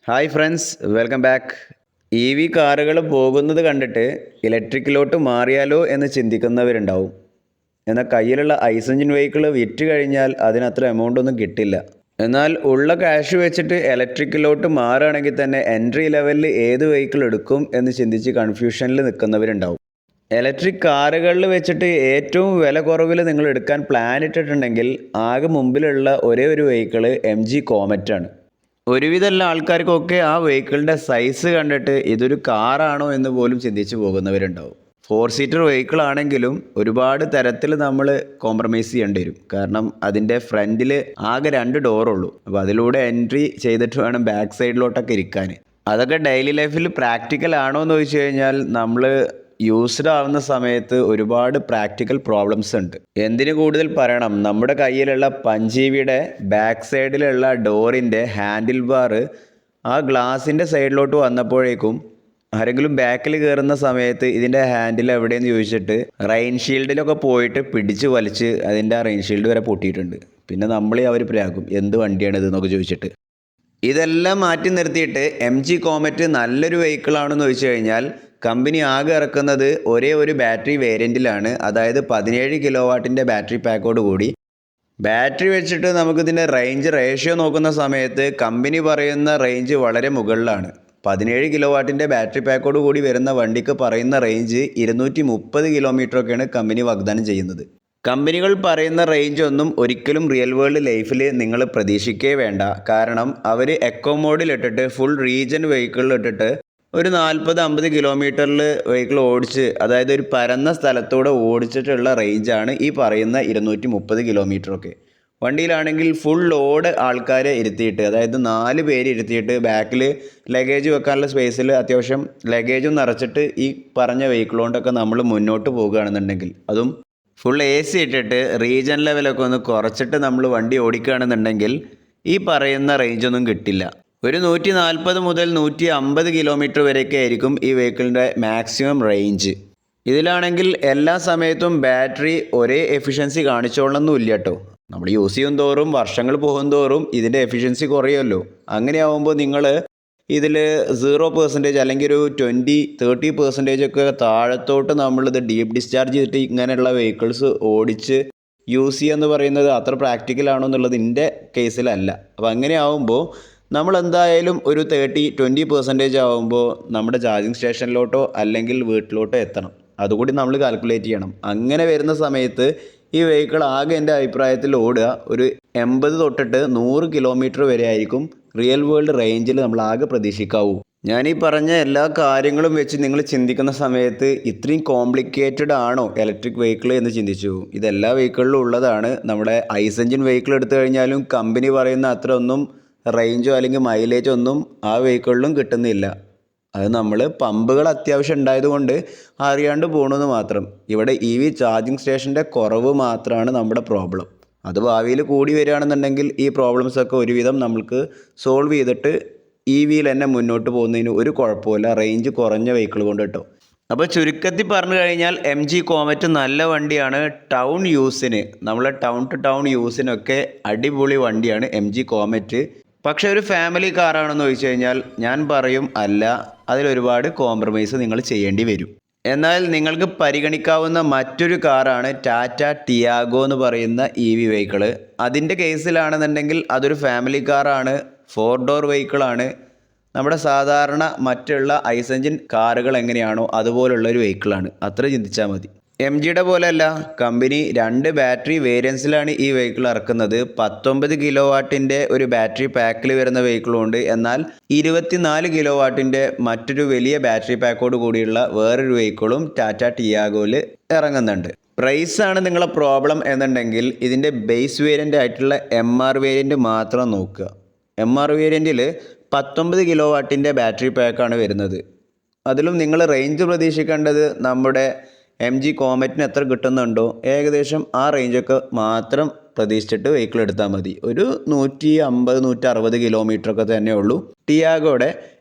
Hi friends, welcome back. E V കാറുകൾ പോകുന്നത് കണ്ടിട്ട് ഇലക്ട്രിക്കിലോട്ട് മാറിയാലോ എന്ന് ചിന്തിക്കുന്നവരുണ്ടാവും. എന്നാൽ കയ്യിലുള്ള ഐസ് എഞ്ചിൻ വെഹിക്കിൾ വിറ്റ് കഴിഞ്ഞാൽ അതിനത്ര എമൗണ്ട് ഒന്നും കിട്ടില്ല. എന്നാൽ ഉള്ള ക്യാഷ് വെച്ചിട്ട് ഇലക്ട്രിക്കിലോട്ട് മാറുകയാണെങ്കിൽ തന്നെ എൻട്രി ലെവലിൽ ഏത് വെഹിക്കിൾ എടുക്കും എന്ന് ചിന്തിച്ച് കൺഫ്യൂഷനിൽ നിൽക്കുന്നവരുണ്ടാവും. ഇലക്ട്രിക് കാറുകളിൽ വെച്ചിട്ട് ഏറ്റവും വില കുറവിൽ നിങ്ങൾ എടുക്കാൻ പ്ലാൻ ഇട്ടിട്ടുണ്ടെങ്കിൽ ആകെ മുമ്പിലുള്ള ഒരേ ഒരു വെഹിക്കിൾ MG കോമറ്റാണ്. ഒരുവിധം എല്ലാ ആൾക്കാർക്കൊക്കെ ആ വെഹിക്കിളിൻ്റെ സൈസ് കണ്ടിട്ട് ഇതൊരു കാറാണോ എന്ന് പോലും ചിന്തിച്ച് പോകുന്നവരുണ്ടാവും. 4 സീറ്റർ വെഹിക്കിൾ ആണെങ്കിലും ഒരുപാട് തരത്തിൽ നമ്മൾ കോംപ്രമൈസ് ചെയ്യേണ്ടി വരും. കാരണം അതിൻ്റെ ഫ്രണ്ടിൽ ആകെ 2 ഡോറുള്ളൂ. അപ്പോൾ അതിലൂടെ എൻട്രി ചെയ്തിട്ട് വേണം ബാക്ക് സൈഡിലോട്ടൊക്കെ ഇരിക്കാൻ. അതൊക്കെ ഡെയിലി ലൈഫിൽ പ്രാക്ടിക്കൽ ആണോ എന്ന് ചോദിച്ചു കഴിഞ്ഞാൽ നമ്മൾ യൂസ്ഡ് ആവുന്ന സമയത്ത് ഒരുപാട് പ്രാക്ടിക്കൽ പ്രോബ്ലംസ് ഉണ്ട്. എന്തിനു കൂടുതൽ പറയണം, നമ്മുടെ കയ്യിലുള്ള പഞ്ചീവിയുടെ ബാക്ക് സൈഡിലുള്ള ഡോറിൻ്റെ ഹാൻഡിൽ ബാർ ആ ഗ്ലാസിൻ്റെ സൈഡിലോട്ട് വന്നപ്പോഴേക്കും ആരെങ്കിലും ബാക്കിൽ കയറുന്ന സമയത്ത് ഇതിൻ്റെ ഹാൻഡിൽ എവിടെയെന്ന് ചോദിച്ചിട്ട് റെയിൻ ഷീൽഡിലൊക്കെ പോയിട്ട് പിടിച്ച് വലിച്ച് അതിൻ്റെ ആ റെയിൻ ഷീൽഡ് വരെ പൊട്ടിയിട്ടുണ്ട്. പിന്നെ നമ്മളെ അവർ പ്രാകും, എന്ത് വണ്ടിയാണ് ഇതെന്നൊക്കെ ചോദിച്ചിട്ട്. ഇതെല്ലാം മാറ്റി നിർത്തിയിട്ട് MG കോമറ്റ് നല്ലൊരു വെഹിക്കിളാണെന്ന് ചോദിച്ചു കഴിഞ്ഞാൽ കമ്പനി ആകെ ഇറക്കുന്നത് ഒരേ ഒരു ബാറ്ററി വേരിയൻറ്റിലാണ്. അതായത് 17 കിലോ വാട്ടിൻ്റെ ബാറ്ററി പാക്കോട് കൂടി. ബാറ്ററി വെച്ചിട്ട് നമുക്കിതിൻ്റെ റേഞ്ച് റേഷ്യോ നോക്കുന്ന സമയത്ത് കമ്പനി പറയുന്ന റേഞ്ച് വളരെ മുകളിലാണ്. 17 കിലോ വാട്ടിൻ്റെ ബാറ്ററി പാക്കോട് കൂടി വരുന്ന വണ്ടിക്ക് പറയുന്ന റേഞ്ച് 230 കിലോമീറ്ററൊക്കെയാണ് കമ്പനി വാഗ്ദാനം ചെയ്യുന്നത്. കമ്പനികൾ പറയുന്ന റേഞ്ച് ഒന്നും ഒരിക്കലും റിയൽ വേൾഡ് ലൈഫിൽ നിങ്ങൾ പ്രതീക്ഷിക്കേ വേണ്ട. കാരണം അവർ എക്കോ മോഡിൽ ഇട്ടിട്ട് ഫുൾ റീജൻ വെഹിക്കിളിൽ ഇട്ടിട്ട് ഒരു 40-50 കിലോമീറ്ററിൽ വെഹിക്കിൾ ഓടിച്ച്, അതായത് ഒരു പരന്ന സ്ഥലത്തൂടെ ഓടിച്ചിട്ടുള്ള റേഞ്ചാണ് ഈ പറയുന്ന 230 കിലോമീറ്ററൊക്കെ. വണ്ടിയിലാണെങ്കിൽ ഫുൾ ലോഡ് ആൾക്കാരെ ഇരുത്തിയിട്ട്, അതായത് 4 പേര് ഇരുത്തിയിട്ട് ബാക്കിൽ ലഗേജ് വെക്കാനുള്ള സ്പേസിൽ അത്യാവശ്യം ലഗേജും നിറച്ചിട്ട് ഈ പറഞ്ഞ വെഹിക്കിൾ കൊണ്ടൊക്കെ നമ്മൾ മുന്നോട്ട് പോകുകയാണെന്നുണ്ടെങ്കിൽ, അതും ഫുൾ AC ഇട്ടിട്ട് റീജൻ ലെവലൊക്കെ ഒന്ന് കുറച്ചിട്ട് നമ്മൾ വണ്ടി ഓടിക്കുകയാണെന്നുണ്ടെങ്കിൽ ഈ പറയുന്ന റേഞ്ചൊന്നും കിട്ടില്ല. ഒരു 140 മുതൽ 150 കിലോമീറ്റർ വരെയൊക്കെ ആയിരിക്കും ഈ വെഹിക്കിളിൻ്റെ മാക്സിമം റേഞ്ച്. ഇതിലാണെങ്കിൽ എല്ലാ സമയത്തും ബാറ്ററി ഒരേ എഫിഷ്യൻസി കാണിച്ചോളണമെന്നില്ല കേട്ടോ. നമ്മൾ യൂസ് ചെയ്യും തോറും വർഷങ്ങൾ പോകും തോറും ഇതിൻ്റെ എഫിഷ്യൻസി കുറയുമല്ലോ. അങ്ങനെയാവുമ്പോൾ നിങ്ങൾ ഇതിൽ 0% അല്ലെങ്കിൽ ഒരു 20-30% ഒക്കെ താഴത്തോട്ട് നമ്മളിത് ഡീപ്പ് ഡിസ്ചാർജ് ചെയ്തിട്ട് ഇങ്ങനെയുള്ള വെഹിക്കിൾസ് ഓടിച്ച് യൂസ് ചെയ്യുക എന്ന് പറയുന്നത് അത്ര പ്രാക്ടിക്കലാണോ എന്നുള്ളത് എൻ്റെ കേസിലല്ല. അപ്പോൾ അങ്ങനെ ആവുമ്പോൾ നമ്മൾ എന്തായാലും ഒരു 30-20% ആവുമ്പോൾ നമ്മുടെ ചാർജിങ് സ്റ്റേഷനിലോട്ടോ അല്ലെങ്കിൽ വീട്ടിലോട്ടോ എത്തണം. അതുകൂടി നമ്മൾ കാൽക്കുലേറ്റ് ചെയ്യണം. അങ്ങനെ വരുന്ന സമയത്ത് ഈ വെഹിക്കിൾ ആകെ എൻ്റെ അഭിപ്രായത്തിൽ ഓടുക ഒരു 80 തൊട്ടിട്ട് 100 കിലോമീറ്റർ വരെ ആയിരിക്കും റിയൽ വേൾഡ് റേഞ്ചിൽ നമ്മൾ ആകെ പ്രതീക്ഷിക്കാവൂ. ഞാൻ ഈ പറഞ്ഞ എല്ലാ കാര്യങ്ങളും വെച്ച് നിങ്ങൾ ചിന്തിക്കുന്ന സമയത്ത് ഇത്രയും കോംപ്ലിക്കേറ്റഡ് ആണോ ഇലക്ട്രിക് വെഹിക്കിൾ എന്ന് ചിന്തിച്ചു. ഇതെല്ലാ വെഹിക്കിളിലും ഉള്ളതാണ്. നമ്മുടെ ഐസ് എഞ്ചിൻ വെഹിക്കിൾ എടുത്തു കഴിഞ്ഞാലും കമ്പനി പറയുന്ന അത്ര ഒന്നും റേഞ്ചോ അല്ലെങ്കിൽ മൈലേജോ ഒന്നും ആ വെഹിക്കിളിലും കിട്ടുന്നില്ല. അത് നമ്മൾ പമ്പുകൾ അത്യാവശ്യം ഉണ്ടായതുകൊണ്ട് അറിയാണ്ട് പോകണമെന്ന് മാത്രം. ഇവിടെ EV ചാർജിങ് സ്റ്റേഷൻ്റെ കുറവ് മാത്രമാണ് നമ്മുടെ പ്രോബ്ലം. അത് ഭാവിയിൽ കൂടി വരികയാണെന്നുണ്ടെങ്കിൽ ഈ പ്രോബ്ലംസൊക്കെ ഒരുവിധം നമുക്ക് സോൾവ് ചെയ്തിട്ട് EVയിൽ തന്നെ മുന്നോട്ട് പോകുന്നതിന് ഒരു കുഴപ്പമില്ല, റേഞ്ച് കുറഞ്ഞ വെഹിക്കിൾ കൊണ്ട് കേട്ടോ. അപ്പോൾ ചുരുക്കത്തിൽ പറഞ്ഞു കഴിഞ്ഞാൽ MG കോമറ്റ് നല്ല വണ്ടിയാണ്. ടൗൺ യൂസിന്, നമ്മളെ ടൗൺ ടു ടൗൺ യൂസിനൊക്കെ അടിപൊളി വണ്ടിയാണ് MG കോമറ്റ്. പക്ഷേ ഒരു ഫാമിലി കാറാണെന്ന് ചോദിച്ചു കഴിഞ്ഞാൽ ഞാൻ പറയും അല്ല. അതിലൊരുപാട് കോംപ്രമൈസ് നിങ്ങൾ ചെയ്യേണ്ടി വരും. എന്നാൽ നിങ്ങൾക്ക് പരിഗണിക്കാവുന്ന മറ്റൊരു കാറാണ് ടാറ്റ ടിയാഗോ എന്ന് പറയുന്ന EV വെഹിക്കിൾ. അതിൻ്റെ കേസിലാണെന്നുണ്ടെങ്കിൽ അതൊരു ഫാമിലി കാറാണ്, 4 ഡോർ വെഹിക്കിളാണ്. നമ്മുടെ സാധാരണ മറ്റുള്ള ഐസ് എഞ്ചിൻ കാറുകൾ എങ്ങനെയാണോ അതുപോലുള്ളൊരു വെഹിക്കിളാണ്. അത്ര ചിന്തിച്ചാൽ മതി. MGയുടെ പോലെയല്ല, കമ്പനി 2 ബാറ്ററി വേരിയൻസിലാണ് ഈ വെഹിക്കിൾ ഇറക്കുന്നത്. 19 കിലോ വാട്ടിൻ്റെ ഒരു ബാറ്ററി പാക്കിൽ വരുന്ന വെഹിക്കിളുണ്ട്. എന്നാൽ 24 കിലോ വാട്ടിൻ്റെ മറ്റൊരു വലിയ ബാറ്ററി പാക്കോട് കൂടിയുള്ള വേറൊരു വെഹിക്കിളും ടാറ്റ ടിയാഗോയിൽ ഇറങ്ങുന്നുണ്ട്. പ്രൈസാണ് നിങ്ങളെ പ്രോബ്ലം എന്നുണ്ടെങ്കിൽ ഇതിൻ്റെ ബേസ് വേരിയൻ്റ് ആയിട്ടുള്ള MR വേരിയൻറ്റ് മാത്രം നോക്കുക. MR വേരിയൻറ്റിൽ 19 കിലോ വാട്ടിൻ്റെ ബാറ്ററി പാക്കാണ് വരുന്നത്. അതിലും നിങ്ങൾ റേഞ്ച് പ്രതീക്ഷിക്കേണ്ടത് നമ്മുടെ MG കോമറ്റിന് എത്ര കിട്ടുന്നുണ്ടോ ഏകദേശം ആ റേഞ്ചൊക്കെ മാത്രം പ്രതീക്ഷിച്ചിട്ട് വെഹിക്കിൾ എടുത്താൽ മതി. ഒരു 150-160 കിലോമീറ്ററൊക്കെ തന്നെ ഉള്ളൂ ടിയാഗോയുടെ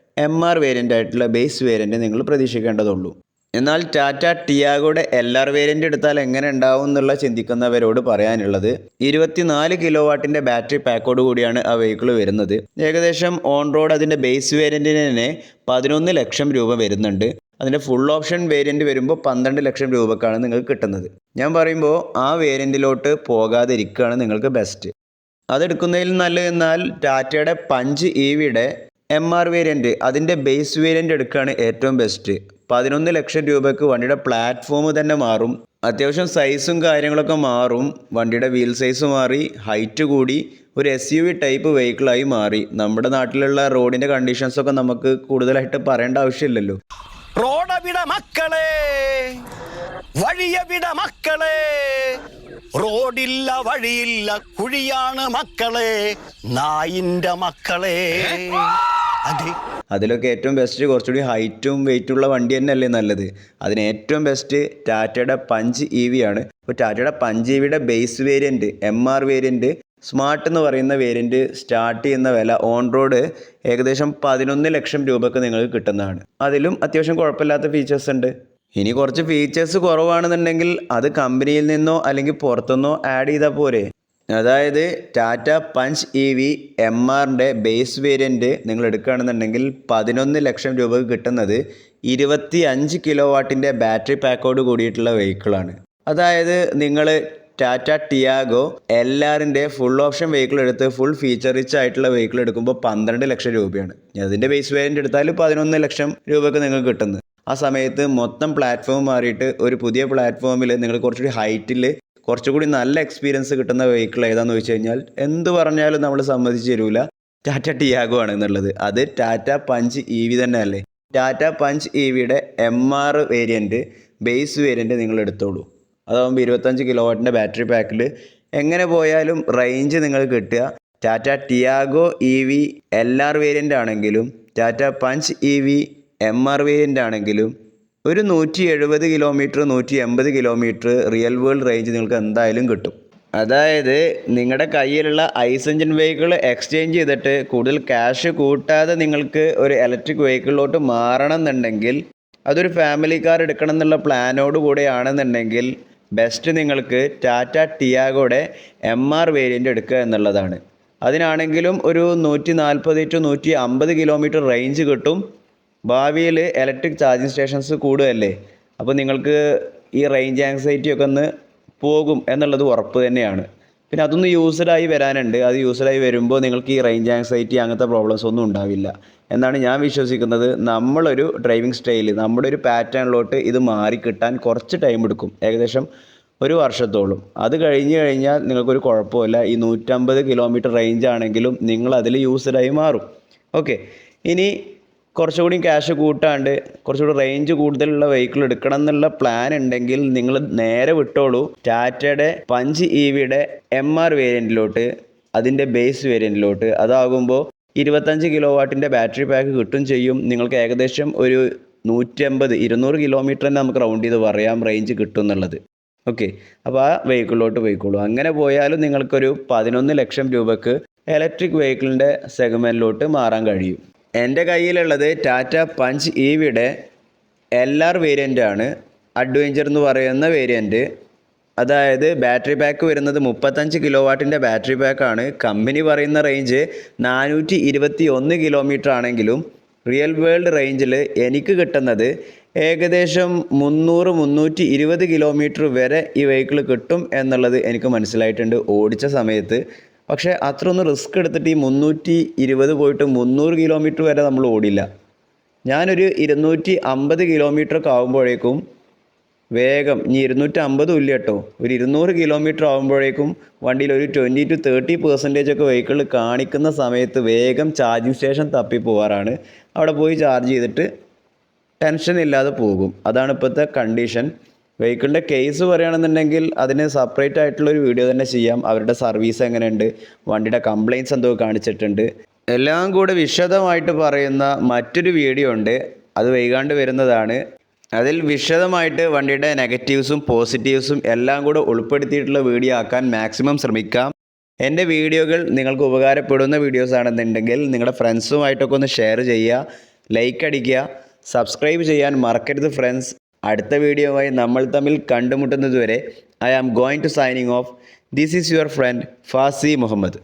MR വേരിയൻ്റ് ആയിട്ടുള്ള ബേസ് വേരിയൻറ്റ് നിങ്ങൾ പ്രതീക്ഷിക്കേണ്ടതുള്ളൂ. എന്നാൽ ടാറ്റ ടിയാഗോയുടെ LR വേരിയൻ്റ് എടുത്താൽ എങ്ങനെ ഉണ്ടാവും എന്നുള്ള ചിന്തിക്കുന്നവരോട് പറയാനുള്ളത് 24 കിലോ വാട്ടിൻ്റെ ബാറ്ററി പാക്കോട് കൂടിയാണ് ആ വെഹിക്കിൾ വരുന്നത്. ഏകദേശം ഓൺ റോഡ് അതിൻ്റെ ബേസ് വേരിയൻറ്റിന് തന്നെ 11 ലക്ഷം രൂപ വരുന്നുണ്ട്. അതിൻ്റെ ഫുൾ ഓപ്ഷൻ വേരിയൻറ്റ് വരുമ്പോൾ 12 ലക്ഷം രൂപക്കാണ് നിങ്ങൾക്ക് കിട്ടുന്നത്. ഞാൻ പറയുമ്പോൾ ആ വേരിയൻറ്റിലോട്ട് പോകാതിരിക്കുകയാണ് നിങ്ങൾക്ക് ബെസ്റ്റ്. അതെടുക്കുന്നതിൽ നല്ലത് എന്നാൽ ടാറ്റയുടെ പഞ്ച് EVയുടെ MR വേരിയൻറ്റ് അതിൻ്റെ ബേസ് വേരിയൻറ്റ് എടുക്കുകയാണ് ഏറ്റവും ബെസ്റ്റ്. 11 ലക്ഷം രൂപയ്ക്ക് വണ്ടിയുടെ പ്ലാറ്റ്ഫോം തന്നെ മാറും. അത്യാവശ്യം സൈസും കാര്യങ്ങളൊക്കെ മാറും. വണ്ടിയുടെ വീൽ സൈസ് മാറി, ഹൈറ്റ് കൂടി, ഒരു SUV ടൈപ്പ് വെഹിക്കിളായി മാറി. നമ്മുടെ നാട്ടിലുള്ള റോഡിൻ്റെ കണ്ടീഷൻസൊക്കെ നമുക്ക് കൂടുതലായിട്ട് പറയേണ്ട ആവശ്യമില്ലല്ലോ. റോഡവിട മക്കളെ, വഴിയവിട മക്കളെ, റോഡില്ല വഴിയില്ല കുഴിയാണ് മക്കളെ, നായിൻ്റെ മക്കളെ. അതിലൊക്കെ ഏറ്റവും ബെസ്റ്റ് കുറച്ചുകൂടി ഹൈറ്റും വെയിറ്റുള്ള വണ്ടി തന്നെയല്ലേ നല്ലത്. അതിന് ഏറ്റവും ബെസ്റ്റ് ടാറ്റയുടെ പഞ്ച് EV ആണ്. അപ്പോൾ ടാറ്റയുടെ പഞ്ച് EVയുടെ base variant MR variant smart എന്ന് പറയുന്ന വേരിയൻറ്റ് സ്റ്റാർട്ട് ചെയ്യുന്ന വില ഓൺ റോഡ് ഏകദേശം 11 ലക്ഷം രൂപയ്ക്ക് നിങ്ങൾക്ക് കിട്ടുന്നതാണ്. അതിലും അത്യാവശ്യം കുഴപ്പമില്ലാത്ത ഫീച്ചേഴ്സ് ഉണ്ട്. ഇനി കുറച്ച് ഫീച്ചേഴ്സ് കുറവാണെന്നുണ്ടെങ്കിൽ അത് കമ്പനിയിൽ നിന്നോ അല്ലെങ്കിൽ പുറത്തുനിന്നോ ആഡ് ചെയ്താൽ പോരെ. അതായത് ടാറ്റ പഞ്ച് EV MRൻ്റെ ബേസ് വേരിയൻറ്റ് നിങ്ങൾ എടുക്കുകയാണെന്നുണ്ടെങ്കിൽ 11 ലക്ഷം രൂപക്ക് കിട്ടുന്നത് 25 കിലോ വാട്ടിൻ്റെ ബാറ്ററി പാക്കോട് കൂടിയിട്ടുള്ള വെഹിക്കിളാണ്. അതായത് നിങ്ങൾ ടാറ്റ ടിയാഗോ LRൻ്റെ ഫുൾ ഓപ്ഷൻ വെഹിക്കിൾ എടുത്ത് ഫുൾ ഫീച്ചർ റിച്ച് ആയിട്ടുള്ള വെഹിക്കിൾ എടുക്കുമ്പോൾ 12 ലക്ഷം രൂപയാണ്. അതിൻ്റെ ബേസ് വേരിയൻറ്റ് എടുത്താൽ 11 ലക്ഷം രൂപക്ക് നിങ്ങൾക്ക് കിട്ടുന്നത്. ആ സമയത്ത് മൊത്തം പ്ലാറ്റ്ഫോം മാറിയിട്ട് ഒരു പുതിയ പ്ലാറ്റ്ഫോമിൽ നിങ്ങൾ കുറച്ചുകൂടി ഹൈറ്റിൽ കുറച്ചുകൂടി നല്ല എക്സ്പീരിയൻസ് കിട്ടുന്ന വെഹിക്കിൾ ഏതാണെന്ന് ചോദിച്ചു കഴിഞ്ഞാൽ എന്ത് പറഞ്ഞാലും നമ്മൾ സമ്മതിച്ച് തരൂല, ടാറ്റ ടിയാഗോ ആണ് എന്നുള്ളത്. അത് ടാറ്റ പഞ്ച് EV തന്നെ അല്ലേ. ടാറ്റ പഞ്ച് EVയുടെ MR വേരിയൻറ്റ് ബേസ് വേരിയൻറ്റ് നിങ്ങൾ എടുത്തോളൂ. അതാകുമ്പോൾ 25 കിലോ വാട്ടിൻ്റെ ബാറ്ററി പാക്കിൽ എങ്ങനെ പോയാലും റേഞ്ച് നിങ്ങൾക്ക് കിട്ടുക. Tata Tiago EV LR variant ആണെങ്കിലും Tata Punch EV MR variant ആണെങ്കിലും ഒരു 170 kilometre 180 kilometre real world range നിങ്ങൾക്ക് എന്തായാലും കിട്ടും. അതായത് നിങ്ങളുടെ കയ്യിലുള്ള ഐസ് എഞ്ചിൻ വെഹിക്കിൾ എക്സ്ചേഞ്ച് ചെയ്തിട്ട് കൂടുതൽ ക്യാഷ് കൂട്ടാതെ നിങ്ങൾക്ക് ഒരു ഇലക്ട്രിക് വെഹിക്കിളിലോട്ട് മാറണം എന്നുണ്ടെങ്കിൽ, അതൊരു ഫാമിലി കാർ എടുക്കണം എന്നുള്ള പ്ലാനോട് കൂടെയാണെന്നുണ്ടെങ്കിൽ ബെസ്റ്റ് നിങ്ങൾക്ക് ടാറ്റ ടിയാഗോയുടെ MR വേരിയൻ്റ് എടുക്കുക എന്നുള്ളതാണ്. അതിനാണെങ്കിലും ഒരു 140 to 150 കിലോമീറ്റർ റേഞ്ച് കിട്ടും. ഭാവിയിൽ ഇലക്ട്രിക് ചാർജിങ് സ്റ്റേഷൻസ് കൂടുകയല്ലേ, അപ്പോൾ നിങ്ങൾക്ക് ഈ റേഞ്ച് ആങ്സൈറ്റി ഒക്കെ ഒന്ന് പോകും എന്നുള്ളത് ഉറപ്പ് തന്നെയാണ്. പിന്നെ അതൊന്ന് യൂസ്ഡായി വരാനുണ്ട്. അത് യൂസ്ഡായി വരുമ്പോൾ നിങ്ങൾക്ക് ഈ റേഞ്ച് ആങ്സൈറ്റി അങ്ങനത്തെ പ്രോബ്ലംസ് ഒന്നും ഉണ്ടാവില്ല എന്നാണ് ഞാൻ വിശ്വസിക്കുന്നത്. നമ്മളൊരു ഡ്രൈവിംഗ് സ്റ്റൈൽ, നമ്മുടെ ഒരു പാറ്റേണിലോട്ട് ഇത് മാറിക്കിട്ടാൻ കുറച്ച് ടൈം എടുക്കും, ഏകദേശം ഒരു വർഷത്തോളം. അത് കഴിഞ്ഞ് കഴിഞ്ഞാൽ നിങ്ങൾക്കൊരു കുഴപ്പമില്ല. ഈ 150 കിലോമീറ്റർ റേഞ്ച് ആണെങ്കിലും നിങ്ങൾ അതിൽ യൂസ്ഡായി മാറും. ഓക്കെ, ഇനി കുറച്ചുകൂടി ക്യാഷ് കൂട്ടാണ്ട് കുറച്ചുകൂടി റേഞ്ച് കൂടുതലുള്ള വെഹിക്കിൾ എടുക്കണം എന്നുള്ള പ്ലാൻ ഉണ്ടെങ്കിൽ നിങ്ങൾ നേരെ വിട്ടോളൂ ടാറ്റയുടെ പഞ്ച് EVയുടെ MR വേരിയൻറ്റിലോട്ട്, അതിൻ്റെ ബേസ് വേരിയൻറ്റിലോട്ട്. അതാകുമ്പോൾ 25 കിലോ വാട്ടിൻ്റെ ബാറ്ററി പാക്ക് കിട്ടും ചെയ്യും. നിങ്ങൾക്ക് ഏകദേശം ഒരു 180-200 കിലോമീറ്റർ തന്നെ നമുക്ക് റൗണ്ട് ചെയ്ത് പറയാം റേഞ്ച് കിട്ടും എന്നുള്ളത്. ഓക്കെ, അപ്പോൾ ആ വെഹിക്കിളിലോട്ട് പോയിക്കോളൂ. അങ്ങനെ പോയാലും നിങ്ങൾക്കൊരു 11 ലക്ഷം രൂപക്ക് ഇലക്ട്രിക് വെഹിക്കിളിൻ്റെ സെഗ്മെൻറ്റിലോട്ട് മാറാൻ കഴിയും. എൻ്റെ കയ്യിലുള്ളത് ടാറ്റ പഞ്ച് EVയുടെ LR വേരിയൻ്റ് ആണ്, അഡ്വഞ്ചർ എന്ന് പറയുന്ന വേരിയൻറ്റ്. അതായത് ബാറ്ററി പാക്ക് വരുന്നത് 35 കിലോ വാട്ടിൻ്റെ ബാറ്ററി പാക്കാണ്. കമ്പനി പറയുന്ന റേഞ്ച് 421 കിലോമീറ്റർ ആണെങ്കിലും റിയൽ വേൾഡ് റേഞ്ചിൽ എനിക്ക് കിട്ടുന്നത് ഏകദേശം 300-320 കിലോമീറ്റർ വരെ ഈ വെഹിക്കിൾ കിട്ടും എന്നുള്ളത് എനിക്ക് മനസ്സിലായിട്ടുണ്ട് ഓടിച്ച സമയത്ത്. പക്ഷേ അത്ര ഒന്ന് റിസ്ക് എടുത്തിട്ട് ഈ 320 പോയിട്ട് 300 കിലോമീറ്റർ വരെ നമ്മൾ ഓടില്ല. ഞാനൊരു 250 കിലോമീറ്റർ ഒക്കെ ആകുമ്പോഴേക്കും വേഗം, ഇനി 250 ഇല്ല കേട്ടോ, ഒരു 200 കിലോമീറ്റർ ആകുമ്പോഴേക്കും വണ്ടിയിൽ ഒരു 20-30% ഒക്കെ വെഹിക്കിൾ കാണിക്കുന്ന സമയത്ത് വേഗം ചാർജിങ് സ്റ്റേഷൻ തപ്പി പോകാറാണ്. അവിടെ പോയി ചാർജ് ചെയ്തിട്ട് ടെൻഷൻ ഇല്ലാതെ പോകും. അതാണ് ഇപ്പോഴത്തെ കണ്ടീഷൻ. വെഹിക്കിളിൻ്റെ കേസ് പറയുകയാണെന്നുണ്ടെങ്കിൽ അതിന് സെപ്പറേറ്റ് ആയിട്ടുള്ളൊരു വീഡിയോ തന്നെ ചെയ്യാം. അവരുടെ സർവീസ് എങ്ങനെയുണ്ട്, വണ്ടിയുടെ കംപ്ലയിൻറ്റ്സ് എന്തോ കാണിച്ചിട്ടുണ്ട്, എല്ലാം കൂടെ വിശദമായിട്ട് പറയുന്ന മറ്റൊരു വീഡിയോ ഉണ്ട്. അത് വൈകാണ്ട് വരുന്നതാണ്. അതിൽ വിശദമായിട്ട് വണ്ടിയുടെ നെഗറ്റീവ്സും പോസിറ്റീവ്സും എല്ലാം കൂടെ ഉൾപ്പെടുത്തിയിട്ടുള്ള വീഡിയോ ആക്കാൻ മാക്സിമം ശ്രമിക്കാം. എൻ്റെ വീഡിയോകൾ നിങ്ങൾക്ക് ഉപകാരപ്പെടുന്ന വീഡിയോസ് ആണെന്നുണ്ടെങ്കിൽ നിങ്ങളുടെ ഫ്രണ്ട്സുമായിട്ടൊക്കെ ഒന്ന് ഷെയർ ചെയ്യുക, ലൈക്ക് അടിക്കുക, സബ്സ്ക്രൈബ് ചെയ്യാൻ മറക്കരുത് ഫ്രണ്ട്സ്. അടുത്ത വീഡിയോയുമായി നമ്മൾ തമ്മിൽ കണ്ടുമുട്ടുന്നതുവരെ I am going to signing off. This is your friend Fasi Muhammad.